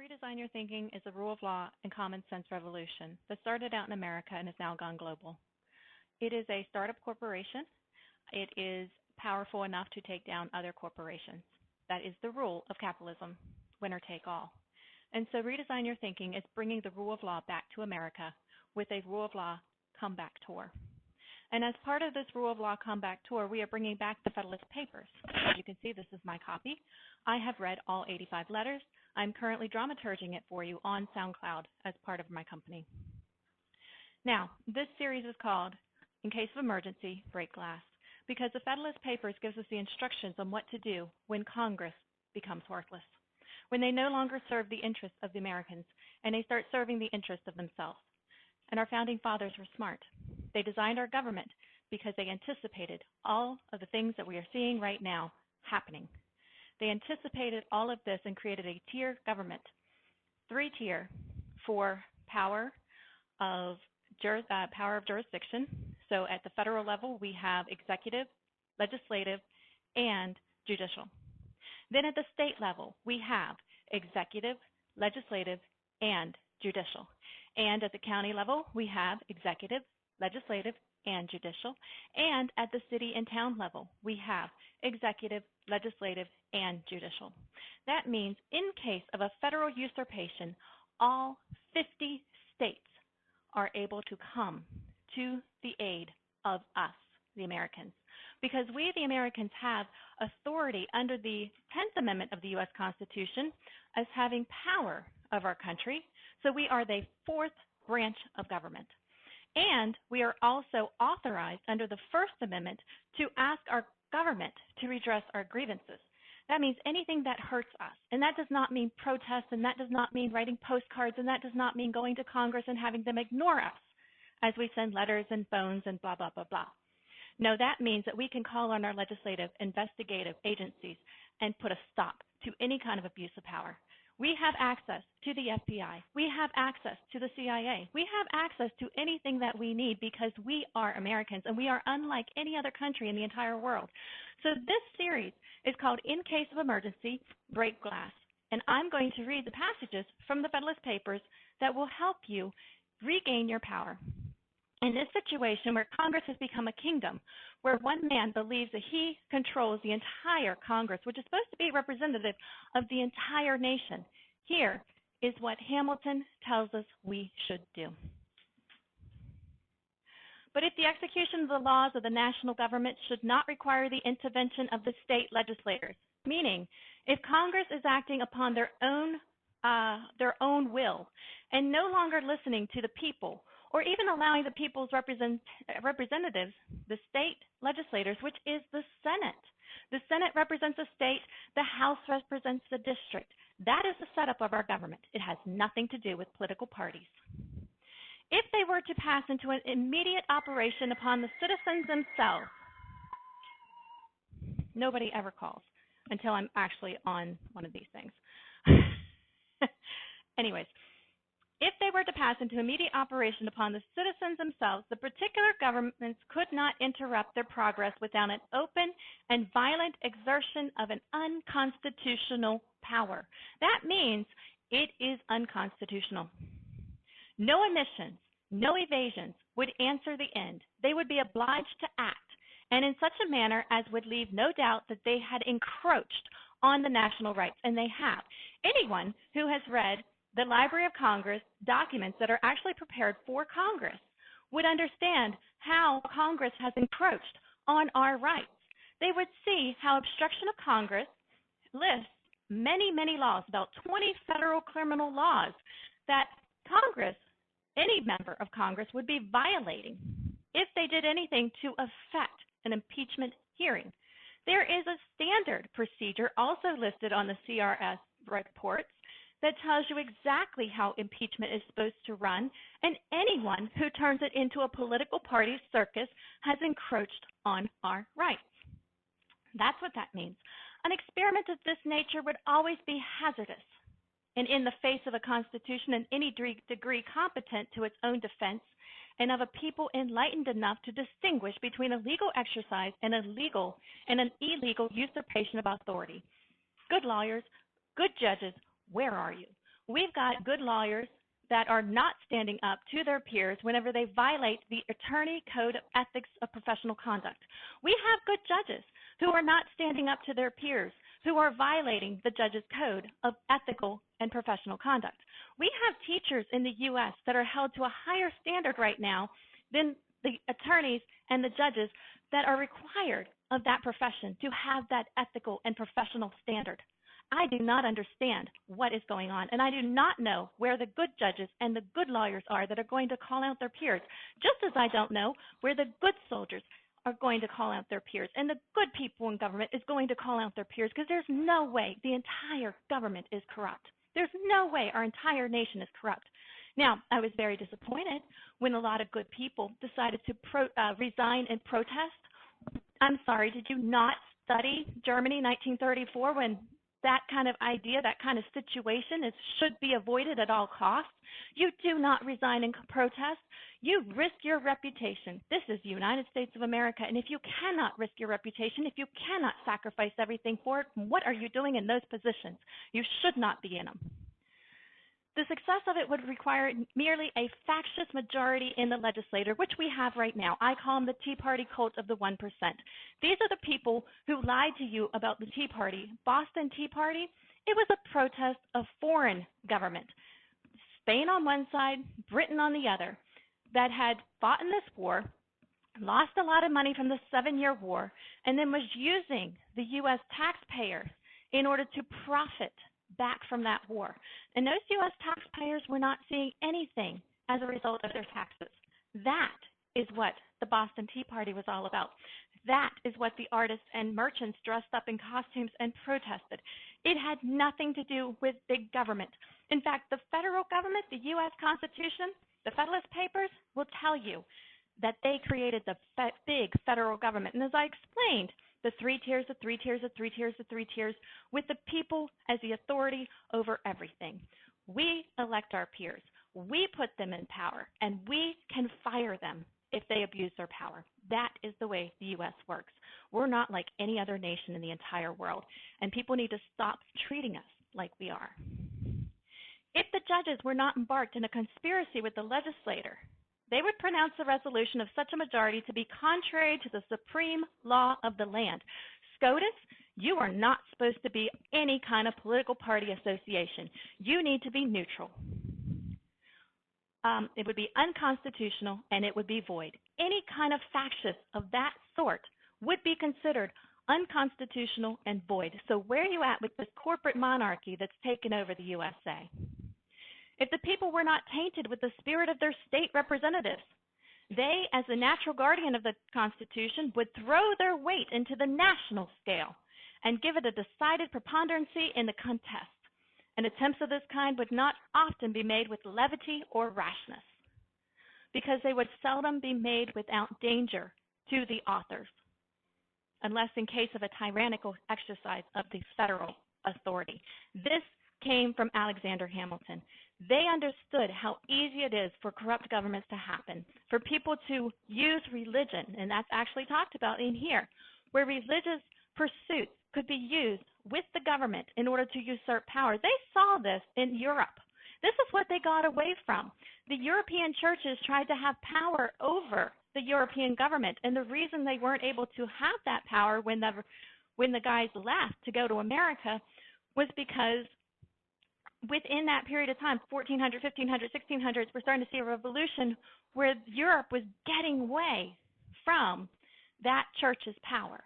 Redesign Your Thinking is a rule of law and common sense revolution that started out in America and has now gone global. It is a startup corporation. It is powerful enough to take down other corporations. That is the rule of capitalism, winner take all. And so Redesign Your Thinking is bringing the rule of law back to America with a rule of law comeback tour. And as part of this rule of law comeback tour, we are bringing back the Federalist Papers. As you can see, this is my copy. I have read all 85 letters. I'm currently dramaturging it for you on SoundCloud as part of my company. Now, this series is called In Case of Emergency, Break Glass, because the Federalist Papers gives us the instructions on what to do when Congress becomes worthless, when they no longer serve the interests of the Americans and they start serving the interests of themselves. And our founding fathers were smart. They designed our government because they anticipated all of the things that we are seeing right now happening. They anticipated all of this and created a tier government, 3-tier for power of jurisdiction. So at the federal level, we have executive, legislative, and judicial. Then at the state level, we have executive, legislative, and judicial. And at the county level, we have executive, legislative, and judicial. And at the city and town level, we have executive, legislative, and judicial. That means in case of a federal usurpation, all 50 states are able to come to the aid of us, the Americans. Because we, the Americans, have authority under the 10th Amendment of the U.S. Constitution as having power of our country. So we are the fourth branch of government. And we are also authorized under the First Amendment to ask our government to redress our grievances. That means anything that hurts us. And that does not mean protests, and that does not mean writing postcards, and that does not mean going to Congress and having them ignore us as we send letters and phones and blah, blah, blah, blah. No, that means that we can call on our legislative, investigative agencies and put a stop to any kind of abuse of power. We have access to the FBI. We have access to the CIA. We have access to anything that we need because we are Americans and we are unlike any other country in the entire world. So this series is called In Case of Emergency, Break Glass. And I'm going to read the passages from the Federalist Papers that will help you regain your power. In this situation where Congress has become a kingdom, where one man believes that he controls the entire Congress, which is supposed to be representative of the entire nation, here is what Hamilton tells us we should do. But if the execution of the laws of the national government should not require the intervention of the state legislators, meaning if Congress is acting upon their own will and no longer listening to the people, or even allowing the people's representatives, the state legislators, which is the Senate. The Senate represents the state, the House represents the district. That is the setup of our government. It has nothing to do with political parties. If they were to pass into an immediate operation upon the citizens themselves, nobody ever calls until I'm actually on one of these things. Anyways, if they were to pass into immediate operation upon the citizens themselves, the particular governments could not interrupt their progress without an open and violent exertion of an unconstitutional power. That means it is unconstitutional. No omissions, no evasions would answer the end. They would be obliged to act, and in such a manner as would leave no doubt that they had encroached on the national rights, and they have. Anyone who has read the Library of Congress documents that are actually prepared for Congress would understand how Congress has encroached on our rights. They would see how obstruction of Congress lists many, many laws, about 20 federal criminal laws that Congress, any member of Congress, would be violating if they did anything to affect an impeachment hearing. There is a standard procedure also listed on the CRS reports that tells you exactly how impeachment is supposed to run, and anyone who turns it into a political party circus has encroached on our rights. That's what that means. An experiment of this nature would always be hazardous, and in the face of a constitution in any degree competent to its own defense, and of a people enlightened enough to distinguish between a legal exercise and an illegal usurpation of authority. Good lawyers, good judges, where are you? We've got good lawyers that are not standing up to their peers whenever they violate the Attorney Code of Ethics of Professional Conduct. We have good judges who are not standing up to their peers, who are violating the judge's code of ethical and professional conduct. We have teachers in the U.S. that are held to a higher standard right now than the attorneys and the judges that are required of that profession to have that ethical and professional standard. I do not understand what is going on, and I do not know where the good judges and the good lawyers are that are going to call out their peers, just as I don't know where the good soldiers are going to call out their peers, and the good people in government is going to call out their peers, because there's no way the entire government is corrupt. There's no way our entire nation is corrupt. Now, I was very disappointed when a lot of good people decided to resign and protest. I'm sorry, did you not study Germany 1934 when that kind of idea, that kind of situation should be avoided at all costs? You do not resign and protest. You risk your reputation. This is the United States of America, and if you cannot risk your reputation, if you cannot sacrifice everything for it, what are you doing in those positions? You should not be in them. The success of it would require merely a factious majority in the legislature, which we have right now. I call them the Tea Party cult of the 1%. These are the people who lied to you about the Tea Party. Boston Tea Party, it was a protest of foreign government. Spain on one side, Britain on the other, that had fought in this war, lost a lot of money from the 7-year war, and then was using the U.S. taxpayers in order to profit back from that war. And those U.S. taxpayers were not seeing anything as a result of their taxes. That is what the Boston Tea Party was all about. That is what the artists and merchants dressed up in costumes and protested. It had nothing to do with big government. In fact, the federal government, the U.S. Constitution, the Federalist Papers will tell you that they created the big federal government. And as I explained, the 3 tiers, the 3 tiers, the 3 tiers, the 3 tiers, with the people as the authority over everything. We elect our peers. We put them in power, and we can fire them if they abuse their power. That is the way the U.S. works. We're not like any other nation in the entire world, and people need to stop treating us like we are. If the judges were not embarked in a conspiracy with the legislator, they would pronounce the resolution of such a majority to be contrary to the supreme law of the land. SCOTUS, you are not supposed to be any kind of political party association. You need to be neutral. It would be unconstitutional, and it would be void. Any kind of factious of that sort would be considered unconstitutional and void. So where are you at with this corporate monarchy that's taken over the USA? If the people were not tainted with the spirit of their state representatives, they, as the natural guardian of the Constitution, would throw their weight into the national scale and give it a decided preponderancy in the contest. And attempts of this kind would not often be made with levity or rashness, because they would seldom be made without danger to the authors, unless in case of a tyrannical exercise of the federal authority. This came from Alexander Hamilton. They understood how easy it is for corrupt governments to happen, for people to use religion, and that's actually talked about in here, where religious pursuits could be used with the government in order to usurp power. They saw this in Europe. This is what they got away from. The European churches tried to have power over the European government, and the reason they weren't able to have that power when the guys left to go to America was because within that period of time, 1400, 1500, 1600s, we're starting to see a revolution where Europe was getting away from that church's power.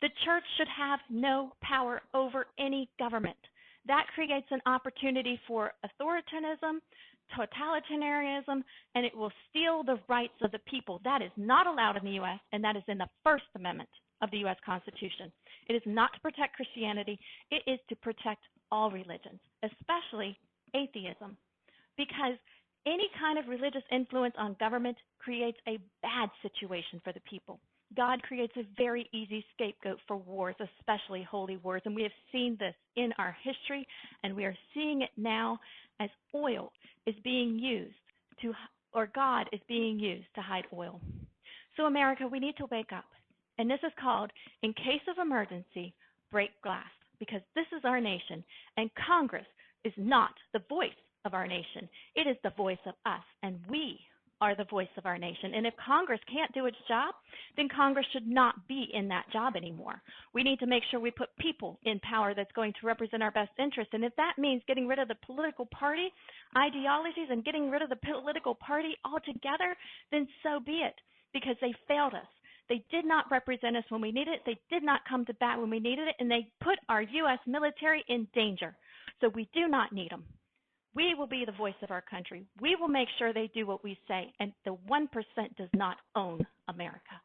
The church should have no power over any government. That creates an opportunity for authoritarianism, totalitarianism, and it will steal the rights of the people. That is not allowed in the U.S., and that is in the First Amendment of the U.S. Constitution. It is not to protect Christianity. It is to protect all religions, especially atheism, because any kind of religious influence on government creates a bad situation for the people. God creates a very easy scapegoat for wars, especially holy wars, and we have seen this in our history, and we are seeing it now as oil is being used to, or God is being used to hide oil. So America, we need to wake up, and this is called, in case of emergency, break glass, because this is our nation, and Congress is not the voice of our nation. It is the voice of us, and we are the voice of our nation. And if Congress can't do its job, then Congress should not be in that job anymore. We need to make sure we put people in power that's going to represent our best interests. And if that means getting rid of the political party ideologies and getting rid of the political party altogether, then so be it, because they failed us. They did not represent us when we needed it. They did not come to bat when we needed it, and they put our U.S. military in danger. So we do not need them. We will be the voice of our country. We will make sure they do what we say, and the 1% does not own America.